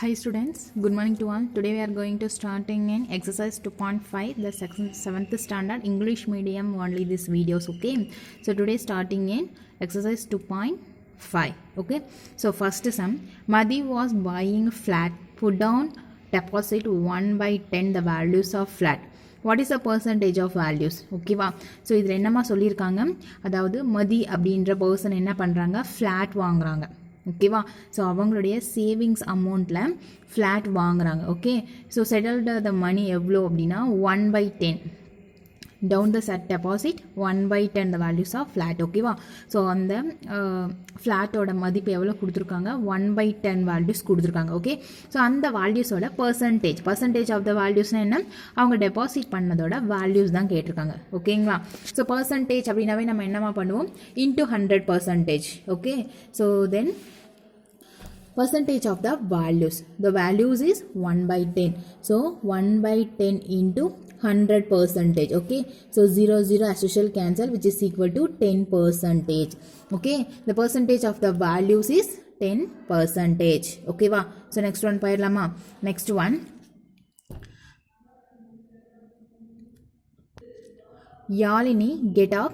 Hi students, good morning to all. Today we are going to starting in exercise 2.5, the 7th standard English medium only these videos, okay? So today starting in exercise 2.5, okay? So first sum, Madhi was buying flat, put down deposit 1 by 10 the values of flat. What is a percentage of values ஓகேவா. So இதில் என்னம்மா சொல்லியிருக்காங்க, அதாவது மதி அப்படின்ற person என்ன பண்ணுறாங்க, flat வாங்குறாங்க ஓகேவா. ஸோ அவங்களுடைய சேவிங்ஸ் அமௌண்ட்டில் ஃப்ளாட் வாங்குறாங்க ஓகே. ஸோ செட்டில்டு த மணி எவ்வளோ அப்படின்னா 1/10 down the set deposit 1/10 the values of flat ஓகேவா. ஸோ அந்த ஃப்ளாட்டோட மதிப்பு எவ்வளோ கொடுத்துருக்காங்க, 1/10 வேல்யூஸ் கொடுத்துருக்காங்க ஓகே. ஸோ அந்த வேல்யூஸோட பர்சன்டேஜ் ஆஃப் த வேல்யூஸ்னால் என்ன, அவங்க டெபாசிட் பண்ணதோட வேல்யூஸ் தான் கேட்டிருக்காங்க ஓகேங்களா. ஸோ பர்சன்டேஜ் அப்படின்னாவே நம்ம என்னமா பண்ணுவோம், into 100% okay. So then percentage of the values is 1/10. So 1/10 into 100%. Okay, so 0 as usual cancel, which is equal to 10%. Okay, the percentage of the values is 10%. Okay va. So next one payirlama. Next one, Yalini get up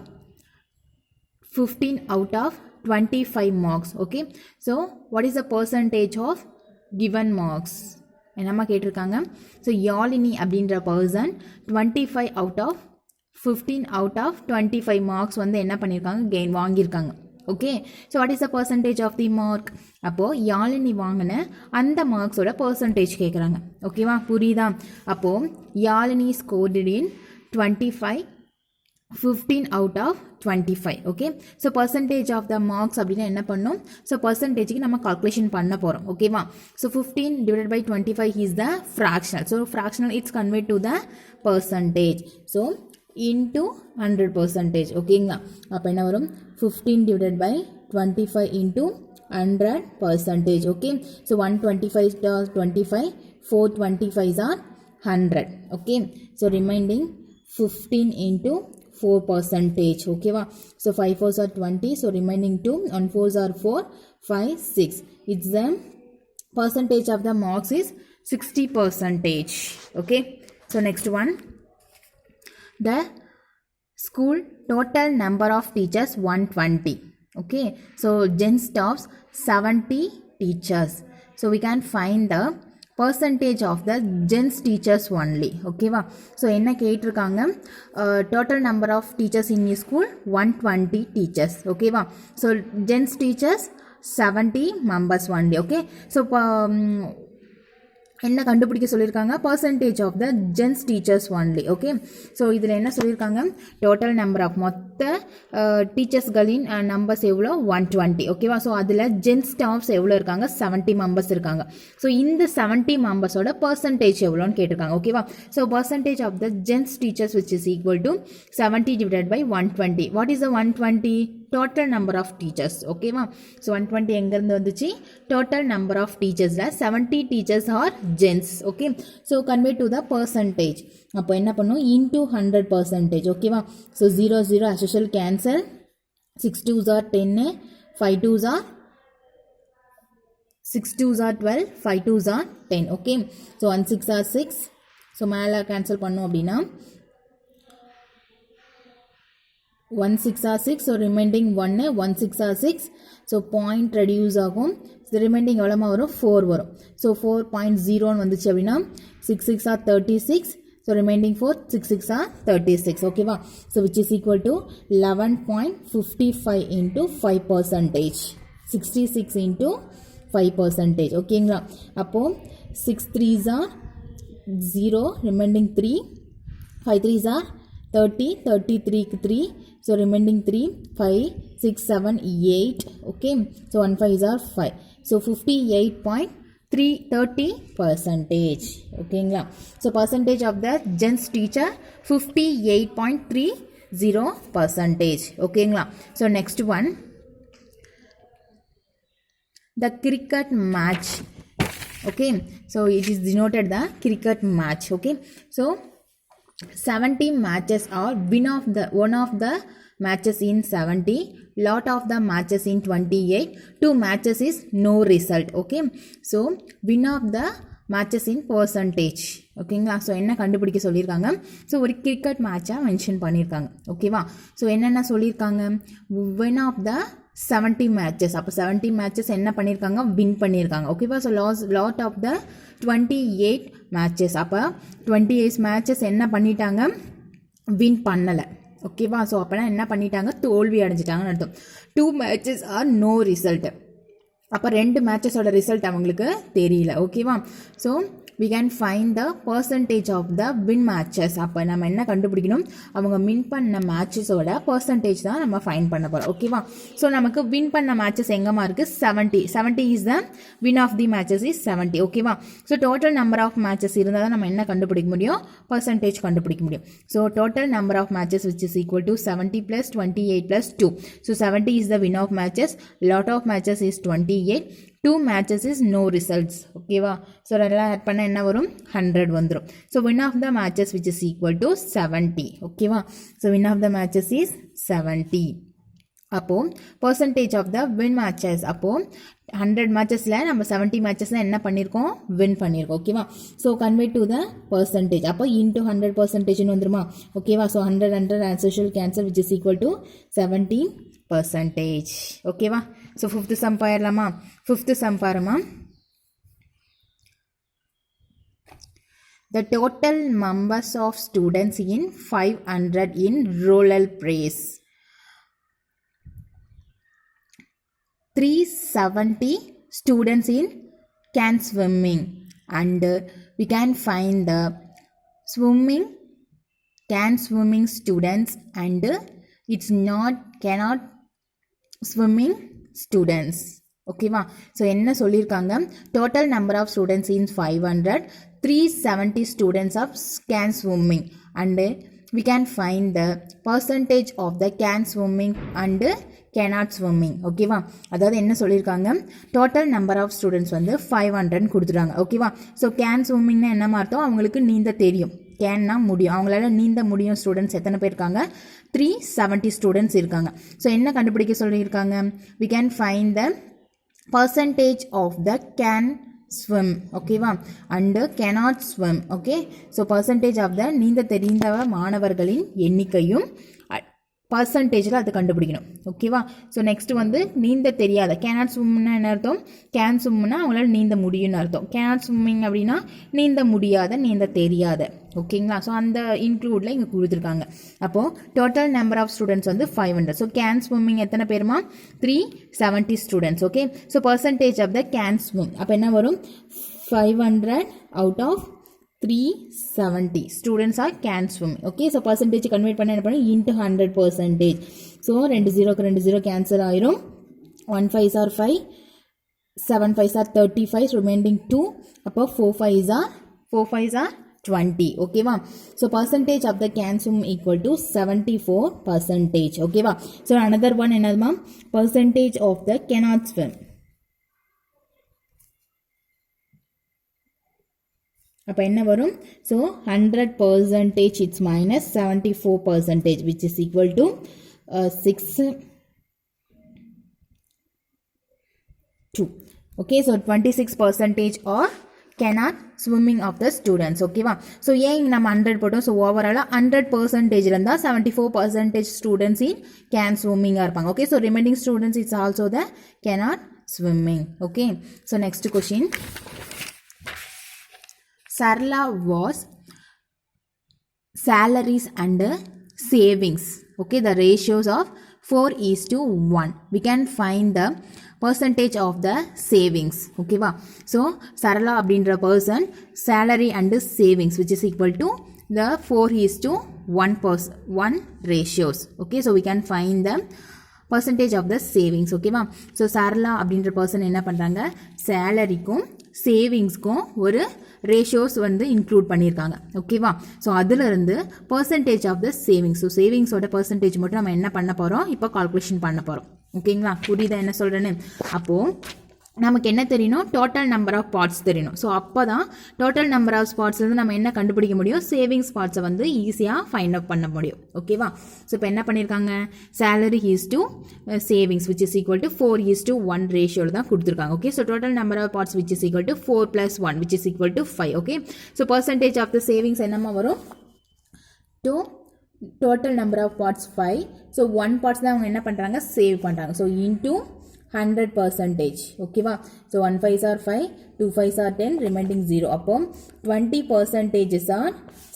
15 out of 25 marks. Okay, so what is the percentage of given marks என்னம்மா கேட்டிருக்காங்க. So Yazhini அப்படின்ற person 25 out of 15 out of 25 marks வந்து என்ன பண்ணியிருக்காங்க, gain வாங்கியிருக்காங்க okay. So what is the percentage of the mark, அப்போது யாழினி வாங்கின அந்த மார்க்ஸோட பர்சன்டேஜ் கேட்குறாங்க ஓகேவா, புரியுதா. அப்போது Yazhini scored in 25 15 out of 25 okay. So percentage of the marks அப்படின்னா என்ன பண்ணணும், ஸோ பர்சன்டேஜுக்கு நம்ம கால்குலேஷன் பண்ண போகிறோம் ஓகேவா. So 15 divided by 25 is the fractional. So fractional it's convert to the percentage. So into 100% ஓகேங்களா. அப்போ என்ன வரும், 15 divided by 25 into 100% okay. So 125 25, 425s are 100 okay. So remaining 15 into 4% ஓகேவா. So 5 4s are 20, so remaining 2 and 4s are 4 5 6. It's the percentage of the marks is 60% okay. So next one, the school total number of teachers 120 okay. So gen staffs 70 teachers. So we can find the percentage of the gens teachers only ஓகேவா. So என்ன கேட்டிருக்காங்க, total number of teachers in school 120 teachers ஓகேவா. So gents teachers 70 members only okay. So இப்போ என்ன கண்டுபிடிக்க சொல்லியிருக்காங்க, percentage of the gents teachers only okay. So இதில் என்ன சொல்லியிருக்காங்க, டோட்டல் நம்பர் ஆஃப் மொத்த டீச்சர்ஸ்களின் நம்பர்ஸ் எவ்வளோ 120 ஓகேவா. ஸோ அதில் ஜென்ஸ் ஸ்டாஃப்ஸ் எவ்வளோ இருக்காங்க, 70 மெம்பர்ஸ் இருக்காங்க. ஸோ இந்த 70 மெம்பர்ஸோட பர்சன்டேஜ் எவ்வளோன்னு கேட்டிருக்காங்க ஓகேவா. So percentage of the gents teachers which is equal to 70 divided by 120. What is the 120, total number of teachers ஓகேவா. ஸோ 120 எங்கேருந்து வந்துச்சு, total number of teachers 70 teachers are gents okay. So convert to the percentage, அப்போ என்ன பண்ணும், into 100% ஓகேவா. So 0 0 as usual cancel, 6 2s are 10, 5 2s are 6 2s are 12, 5 2s are 10 okay. So 1 6 are 6. So மேலே cancel பண்ணோம் அப்படின்னா 1 6 are 6. So reminding 1 1 6 are 6. So point reduce ஆகும். Reminding எவ்வளோமா வரும், 4 வரும். ஸோ 4.0 வந்துச்சு அப்படின்னா 6 6 are 36. ஸோ ரிமைண்டிங் 4 6 6 are 36 ஓகேவா. So which is equal to 11.55 into 5%, 66 into 5% ஓகேங்களா. அப்போது 6 3s are 0, remaining 3, 5 3s are 30, 33க்கு 3. So remaining 3 5 6 7 8 okay. So 1 5s are 5. So 58.30% ஓகேங்களா. So percentage of the gents teacher 58.30% ஓகேங்களா. So next one, the cricket match okay. So it is denoted the cricket match okay. So 70 matches are one of the matches in 70, lot of the matches in 28, 2 matches is no result. Okay, so win of the matches in percentage. ஓகேங்களா. So என்ன கண்டுபிடிக்க சொல்லியிருக்காங்க. So ஒரு cricket மேட்சாக mention பண்ணியிருக்காங்க. ஓகேவா. So என்னென்ன சொல்லியிருக்காங்க, வின் ஆஃப் த 70 மேட்சஸ். அப்போ 70 மேட்சஸ் என்ன பண்ணியிருக்காங்க, வின் பண்ணியிருக்காங்க. ஓகேவா. So lost of the 28 matches. அப்போ 28 மேட்சஸ் என்ன பண்ணிட்டாங்க, வின் பண்ணலை. ஓகேவா. ஸோ அப்போனா என்ன பண்ணிட்டாங்க, தோல்வி அடைஞ்சிட்டாங்கன்னு அர்த்தம். 2 மேட்சஸ் ஆர் நோ ரிசல்ட். அப்போ 2 மேட்சஸோட ரிசல்ட் அவங்களுக்கு தெரியல. ஓகேவா. So we can find the percentage of the win matches. அப்போ நம்ம என்ன கண்டுபிடிக்கணும், அவங்க வின் பண்ண மேட்சஸோட பர்சன்டேஜ் தான் நம்ம ஃபைண்ட் பண்ண போகிறோம். ஓகேவா. ஸோ நமக்கு வின் பண்ண மேட்சஸ் எங்கேமா இருக்குது, 70 is the win of the matches is 70. ஓகேவா. So total number of matches இருந்தால் தான் நம்ம என்ன கண்டுபிடிக்க முடியும், பர்சன்டேஜ் கண்டுபிடிக்க முடியும். So total number of matches which is equal to 70 + 28 + 2. So 70 is the win of matches, lost of matches is 28, 2 matches is no results. ஓகேவா. ஸோ அதெல்லாம் ஆட் பண்ண என்ன வரும், 100 வந்துடும். So win of the matches which is equal to 70. ஓகேவா. So win of the matches is 70. அப்போது percentage of the win matches, அப்போது 100 மேட்சஸில் நம்ம 70 மேட்சஸில் என்ன பண்ணியிருக்கோம், வின் பண்ணியிருக்கோம். ஓகேவா. So convert to the percentage. அப்போ இன்ட்டு 100% வந்துருமா. ஓகேவா. So 100 as usual cancel which is equal to 17%. ஓகேவா. ஸோ 5th சம் பாயிரலாமா. 5th சம் பாருமா. The total numbers of students in 500 in rural place. 370 students in can swimming, and we can find the can swimming students and it's not cannot swimming students. ஓகேவா. So என்ன சொல்லியிருக்காங்க, total number of students in 500, 370 students of can swimming and we can find the percentage of the can swimming and cannot swimming. ஓகேவா. அதாவது என்ன சொல்லியிருக்காங்க, total number of students வந்து 500 கொடுத்துட்டாங்க. ஓகேவா. ஸோ கேன் ஸ்விம்மிங்னா என்ன அர்த்தம், அவங்களுக்கு நீந்த தெரியும். கேன்னா முடியும், அவங்களால நீந்த முடியும். ஸ்டூடெண்ட்ஸ் எத்தனை பேர் இருக்காங்க, 370 ஸ்டூடெண்ட்ஸ் இருக்காங்க. ஸோ என்ன கண்டுபிடிக்க சொல்லியிருக்காங்க, we can find the percentage of the can swim. ஓகேவா. And cannot swim. ஓகே. ஸோ பர்சன்டேஜ் ஆஃப் த நீந்த தெரிந்த மாணவர்களின் எண்ணிக்கையும் பர்சன்டேஜில் அது கண்டுபிடிக்கணும். ஓகேவா. ஸோ நெக்ஸ்ட் வந்து நீந்த தெரியாத, கேனாட் ஸ்விம்னா என்ன அர்த்தம், கேன் ஸ்விம்னா அவங்களால நீந்த முடியும்னு அர்த்தம். கேனாட் ஸ்விம்மிங் அப்படின்னா நீந்த முடியாத, நீந்த தெரியாத. ஓகேங்களா. ஸோ அந்த இன்க்ளூடில் இங்கே கொடுத்துருக்காங்க. அப்போது டோட்டல் நம்பர் ஆஃப் ஸ்டூடெண்ட்ஸ் வந்து 500. ஸோ கேன் ஸ்விம்மிங் எத்தனை பேருமா, 370 students. Okay. So percentage of the can swim அப்போ என்ன வரும், 500 out of 370 students are can swim. Okay. So percentage convert பண்ண என்ன பண்ணணும், into 100%. So 2 0 cancel ஆயிரும். 1 5s are 5, 7 5s are 35, remaining 2. அப்போ 4 5s are 20. Okay va. So percentage of the can swim equal to 74%. Okay va. So another one என்னதுமா, percentage of the cannot swim. அப்போ என்ன வரும், so 100% it's minus 74% which is equal to 6 2. Okay, so 26% or cannot swimming of the students. ஓகேவா. So ஏன் நம்ம 100 போட்டோம், so ஓவராலாக 100% இருந்தால் 74% ஸ்டூடெண்ட்ஸ் இன் கேன் ஸ்விம்மிங்காக இருப்பாங்க. Okay. So remaining students it's also the cannot swimming. Okay. So next question. Sarla was salaries and savings. Okay, the ratios of 4:1. We can find the percentage of the savings. Okay va. So Sarla அப்படின்ற person salary and savings which is equal to the 4:1 ratios. Okay, so we can find the percentage of the savings. Okay va. So Sarla அப்படின்ற person என்ன பண்றாங்க, சேலரிக்கும் சேவிங்ஸ்க்கும் ஒரு ratios வந்து include பண்ணியிருக்காங்க. ஓகேவா. So அதிலிருந்து percentage of the savings, so சேவிங்ஸோட percentage மட்டும் நம்ம என்ன பண்ண போகிறோம், இப்போ கால்குலேஷன் பண்ண போகிறோம். ஓகேங்களா. புரியுதா என்ன சொல்கிறேன்னு. அப்போது நமக்கு என்ன தெரியணும், டோட்டல் நம்பர் ஆஃப் பார்ட்ஸ் தெரியணும். ஸோ அப்போ தான் டோட்டல் நம்பர் ஆஃப் பார்ட்ஸ்லேருந்து நம்ம என்ன கண்டுபிடிக்க முடியும், சேவிங்ஸ் பார்ட்ஸை வந்து ஈஸியாக ஃபைண்ட் அவுட் பண்ண முடியும். ஓகேவா? ஸோ இப்போ என்ன பண்ணியிருக்காங்க, salary is to savings which is equal to 4:1 ரேஷியோவில் தான் கொடுத்துருக்காங்க. Okay, so total number of parts which is equal to 4 + 1 which is equal to 5. Okay, so percentage of the savings என்னமா வரும், to total number of parts 5. So 1 parts தான் அவங்க என்ன பண்ணுறாங்க, save பண்ணுறாங்க. So into 100%. ஓகேவா? So 1 5s are 5, 2 5s are 10, remaining 0. அப்போ 20% are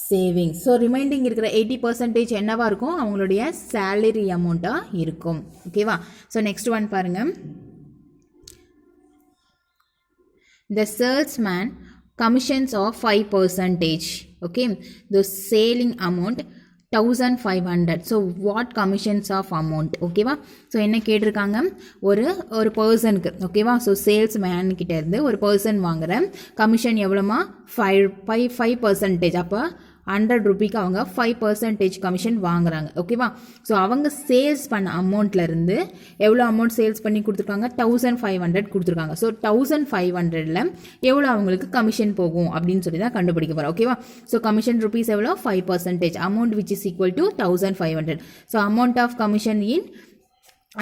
savings. So reminding இருக்கிற 80% என்னவா இருக்கும், அவங்களுடைய சேலரி அமௌண்ட்டாக இருக்கும். ஓகேவா? ஸோ நெக்ஸ்ட் ஒன் பாருங்கள். The salesman commissions of 5%. Okay, the selling amount 1500. So what commissions of amount? ஓகேவா? ஸோ என்ன கேட்டிருக்காங்க, ஒரு பர்சனுக்கு. ஓகேவா? ஸோ சேல்ஸ்மேன் கிட்ட இருந்து ஒரு பர்சன் வாங்குற கமிஷன் எவ்வளோமா, 5%. அப்போ 100 ரூபிக்கு அவங்க 5% கமிஷன் வாங்குறாங்க. ஓகேவா? ஸோ அவங்க சேல்ஸ் பண்ண அமௌண்ட்லேருந்து எவ்வளோ அமௌண்ட் சேல்ஸ் பண்ணி கொடுத்துருக்காங்க, 1500 கொடுத்துருக்காங்க. ஸோ 1500ல் எவ்வளோ அவங்களுக்கு கமிஷன் போகும் அப்படின்னு சொல்லி தான் கண்டுபிடிக்க போகிறோம். ஓகேவா? ஸோ கமிஷன் ருபீஸ் எவ்வளோ, 5%. Amount which is equal to 1500. So amount of commission in,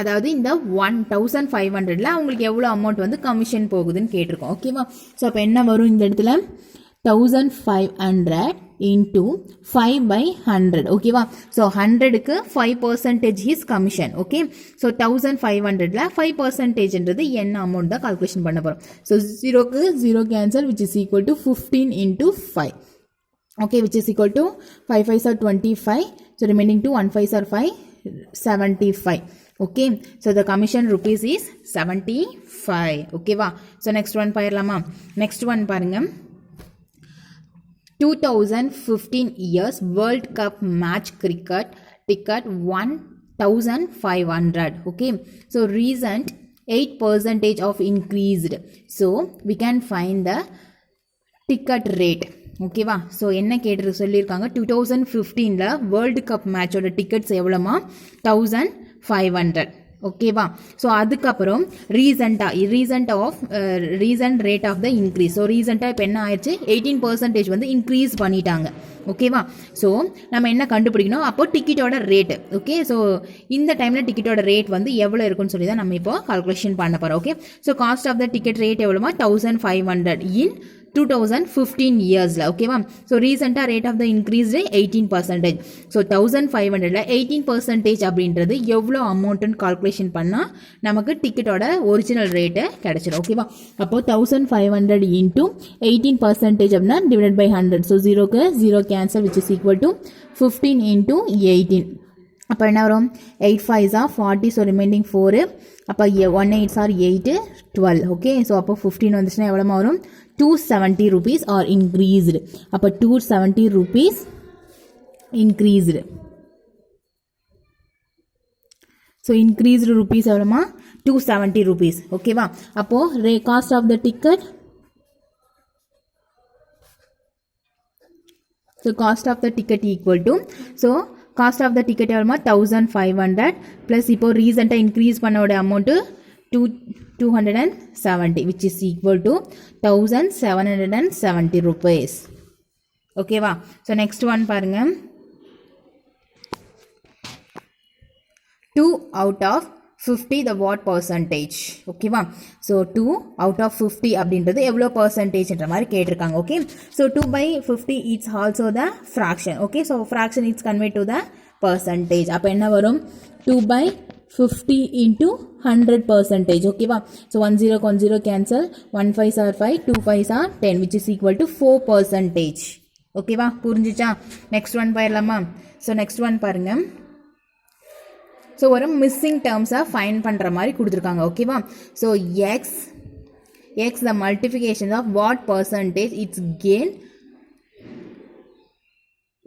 அதாவது இந்த 1500ல் அவங்களுக்கு எவ்வளோ அமௌண்ட் வந்து கமிஷன் போகுதுன்னு கேட்டிருக்கோம். ஓகேவா? ஸோ அப்போ என்ன வரும் இந்த இடத்துல, 1500 into 5/100. ஓகேவா? ஸோ 100க்கு 5% இஸ் கமிஷன். ஓகே, ஸோ 1500ல் 5%ன்றது என்ன அமௌண்ட் தான் கால்குலேஷன் பண்ண போகிறோம். ஸோ 0க்கு 0 cancel which is equal to 15 into 5. Okay, which is equal to 5 5s are 25. So remaining 2 1 5s are 5, 75. Okay, so the commission rupees is 75. ஓகேவா? So next one பாயிரலாமா? Next one பாருங்கள். 2015 years World Cup match cricket ticket 1500. Okay, so recent 8% of increased. So we can find the ticket rate. ஓகேவா? So என்ன கேட்டு சொல்லியிருக்காங்க, 2015ல் world cup மேட்சோட tickets எவ்வளோமா, 1500. ஓகேவா? ஸோ அதுக்கப்புறம் recent rate of the increase. So ரீசெண்டாக இப்போ என்ன ஆயிடுச்சு, 18% வந்து இன்க்ரீஸ் பண்ணிட்டாங்க. ஓகேவா? ஸோ நம்ம என்ன கண்டுபிடிக்கணும், அப்போ டிக்கெட்டோட ரேட்டு. ஓகே, ஸோ இந்த டைமில் டிக்கெட்டோட ரேட் வந்து எவ்வளோ இருக்குன்னு சொல்லி தான் நம்ம இப்போ கால்குலேஷன் பண்ண போகிறோம். Okay, so cost of the ticket rate எவ்வளோமா, 1500 இன் 2015 இயர்ஸில். ஓகேவா? ஸோ ரீசெண்டாக rate of the increased 18%. So 1500ல் 18% அப்படின்றது எவ்வளோ அமௌண்ட்டுன்னு கால்குலேஷன் பண்ணால் நமக்கு டிக்கெட்டோட ஒரிஜினல் ரேட்டு கிடச்சிடும். ஓகேவா? அப்போது 1500 இன்ட்டு 18% அப்படின்னா டிவைட் பை 100. ஸோ 0க்கு 0 cancel which is equal to 15 into 18. அப்போ என்ன வரும், 8 5s are 40. So remaining 4. அப்போ 1 8s are 8, 12. ஓகே, ஸோ அப்போ 15 வந்துச்சுன்னா எவ்வளோமா வரும், 270 rupees are increased. அப்போ 270 rupees increased. So increased rupees எவ்வளோமா, 270 rupees. ஓகேவா? அப்போது cost of the ticket, so cost of the ticket equal to, so cost of the ticket எவ்வளோமா 1500 plus இப்போது ரீசெண்டாக இன்க்ரீஸ் பண்ணோட amount 270 which is equal to 1770 rupees. ஓகேவா? So next one பாருங்க, 2 out of 50 the what percentage. ஓகேவா? So 2 out of 50 அப்படின்றது எவ்வளோ பர்சன்டேஜ்ன்ற மாதிரி கேட்டிருக்காங்க. Okay, so 2/50 it's also the fraction. Okay, so fraction it's convert to the percentage. அப்போ என்ன வரும், 2/50 into 100%. ஓகேவா? So 1 0 1 0 cancel, 1 5s are 5, 2 5s are 10 which is equal to 4%. ஓகேவா? புரிஞ்சிச்சா? நெக்ஸ்ட் ஒன் போயிடலாமா? ஸோ நெக்ஸ்ட் ஒன் பாருங்க. ஸோ ஒரு missing டேர்ம்ஸை ஃபைன் பண்ணுற மாதிரி கொடுத்துருக்காங்க. ஓகேவா? So x the multiplication of what percentage it's gain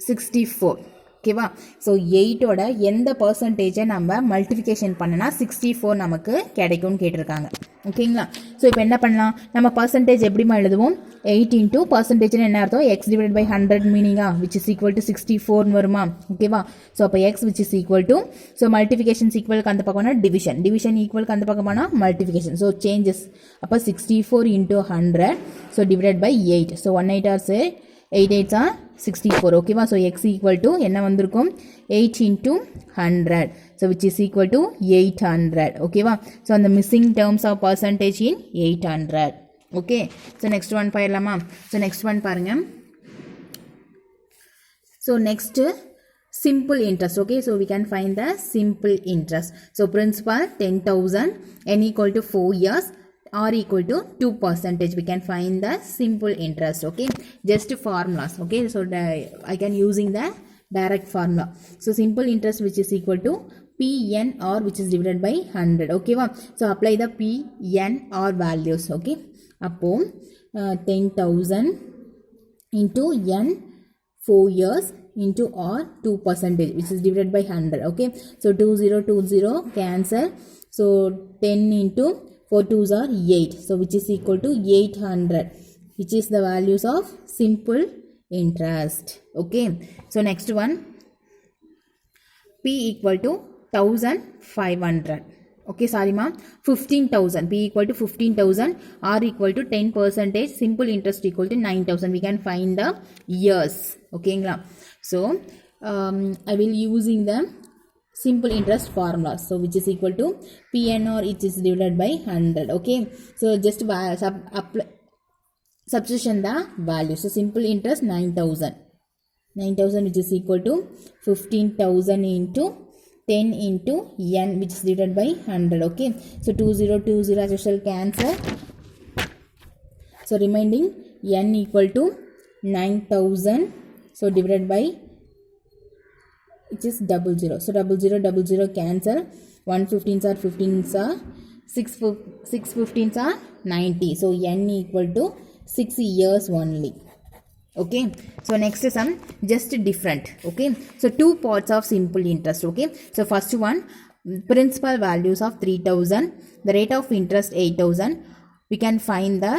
64. ஓகேவா? ஸோ 8ஓட எந்த பர்சன்டேஜை நம்ம மல்டிஃபிகேஷன் பண்ணனா 64 நமக்கு கிடைக்கும்னு கேட்டிருக்காங்க. ஓகேங்களா? ஸோ இப்போ என்ன பண்ணலாம், நம்ம பர்சன்டேஜ் எப்படிமா எழுதுவோம், 8 into percentage என்ன அர்த்தம் x divided by 100 மீனிங்கா which is equal to 64 வருமா ஓகேவா ஸோ அப்போ x which is equal to so multiplication ஈக்குவலுக்கு அந்த பக்கம்னா டிவிஷன் ஈக்குவலுக்கு அந்த பக்கமானா மல்டிஃபிகேஷன் ஸோ சேஞ்சஸ் அப்போ 64 into 100 so divided by 8 so 1 8 are 8 8 are 64 ஓகேவா ஸோ x equal to என்ன வந்திருக்கும் 8 into 100 so which is equal to 800 ஓகேவா ஸோ அந்த missing terms of percentage in 800 okay so next one பாயிடலாமா so next one பாருங்க so next simple interest okay so we can find the simple interest so principal 10,000 n equal to 4 years r equal to 2% we can find the simple interest okay just formulas okay so I can using the direct formula so simple interest which is equal to PNR which is divided by 100 okay va so apply the PNR values okay appo 10,000 into n 4 years into R 2% which is divided by 100 okay so 2020 cancel so 10 into 4 2s are 8 so which is equal to 800 which is the values of simple interest okay so next one P equal to 1500 okay sorry ma 15,000 P equal to 15,000 R equal to 10% simple interest equal to 9,000 we can find the years okay so I will using the simple interest formula so which is equal to PNR it is divided by 100 okay so just substitution the value so simple interest 9,000 which is equal to 15,000 into 10 into n which is divided by 100 okay so 2020 as usual cancel so remaining n equal to 9,000 so divided by which is 00 so 00 cancel 115s are 15s are 6 15s are 90 so n equal to 6 years only okay so next sum just different okay so two parts of simple interest okay so first one principal values of 3,000 the rate of interest 8,000 we can find the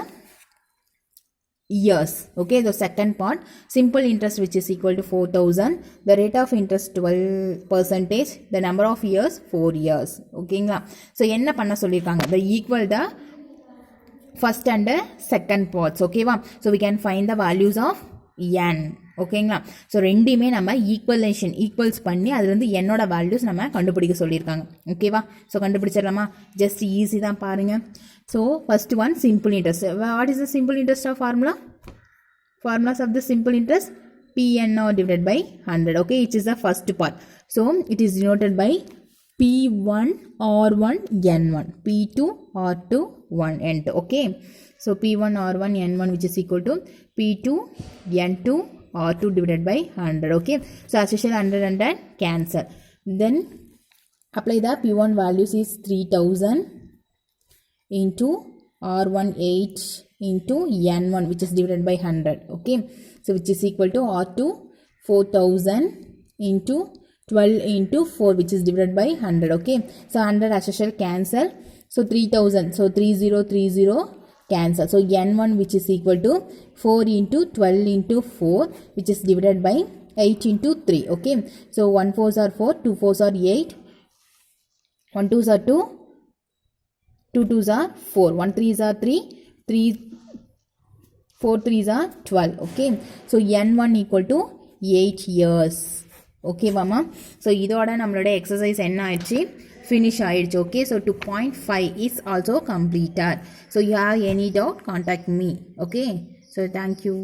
years okay the second part simple interest which is equal to 4,000 the rate of interest 12% the number of years 4 years okayங்களா so என்ன பண்ண சொல்லிருக்காங்க the equal the first and second parts ஓகேவா so we can find the values of n ஓகேங்களா so ரெண்டுமே நம்ம equals பண்ணி அதுலேருந்து என்னோட வேல்யூஸ் நம்ம கண்டுபிடிக்க சொல்லியிருக்காங்க ஓகேவா ஸோ கண்டுபிடிச்சிடலாமா ஜஸ்ட் ஈஸி தான் பாருங்கள் so first one simple interest what is the simple interest of formulas of the simple interest PNR divided by 100 okay it is the first part so it is denoted by P1 R1 N1 P2 R2 1 N2 okay so P1 R1 N1 which is equal to P2 N2 R2 divided by 100 okay so as usual 100 cancel then apply the P1 values is 3,000 into R1 8 into N1 which is divided by 100 okay so which is equal to R2 4,000 into 12 into 4 which is divided by 100 okay so 100 as usual cancel so 3,000 so 3030 cancel so n1 which is equal to 4 into 12 into 4 which is divided by 8 into 3 okay so 1 4s are 4 2 4s are 8 1 2s are 2 2 2s are 4 1 3s are 3 3 4 3s are 12 okay so n1 equal to 8 years okay mama so இதோட நம்மளோட exercise என்ன ஆயிடுச்சு finish ஆயிடுச்சு okay so 2.5 is also completed so you have any doubt contact me okay so thank you